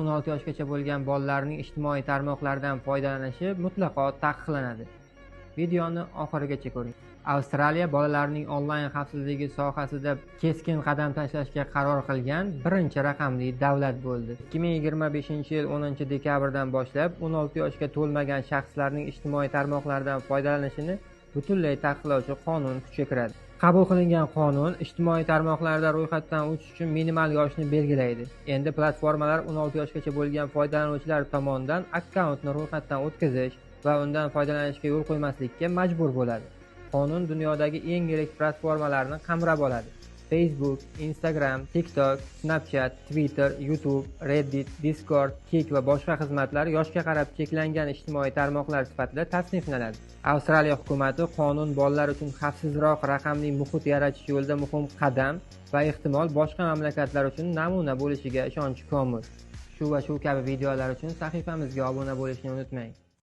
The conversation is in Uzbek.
16 yoshgacha bo'lgan bolalarning ijtimoiy tarmoqlardan foydalanishi mutlaqo taqiqlanadi. Videoni oxirigacha ko'ring. Avstraliya bolalarning onlayn xavfsizligi sohasida keskin qadam tashlashga qaror qilgan birinchi raqamli davlat bo'ldi. 2025-yil 10-dekabrdan boshlab 16 yoshga to'lmagan shaxslarning ijtimoiy tarmoqlardan foydalanishini butunlay taqiqlovchi qonun kuchga kiradi. Qabul qilingan qonun ijtimoiy tarmoqlarda ro'yxatdan o'tish uchun minimal yoshni belgilaydi. Endi platformalar 16 yoshgacha bo'lgan foydalanuvchilar tomonidan akkauntni ro'yxatdan o'tkazish va undan foydalanishga yo'l qo'ymaslikka majbur bo'ladi. Qonun dunyodagi eng yirik platformalarni qamrab oladi. Facebook, Instagram, TikTok, Snapchat, Twitter, YouTube, Reddit, Discord, Kik va boshqa xizmatlar yoshga qarab cheklangan ijtimoiy tarmoqlar sifatida tasniflanadi. Avstraliya hukumati qonun bolalar uchun xavfsizroq raqamli muhit yaratish yo'lida muhim qadam va ehtimol boshqa mamlakatlar uchun namuna bo'lishiga ishonchi komil. Shu va shu kabi videolar uchun sahifamizga obuna bo'lishni unutmang.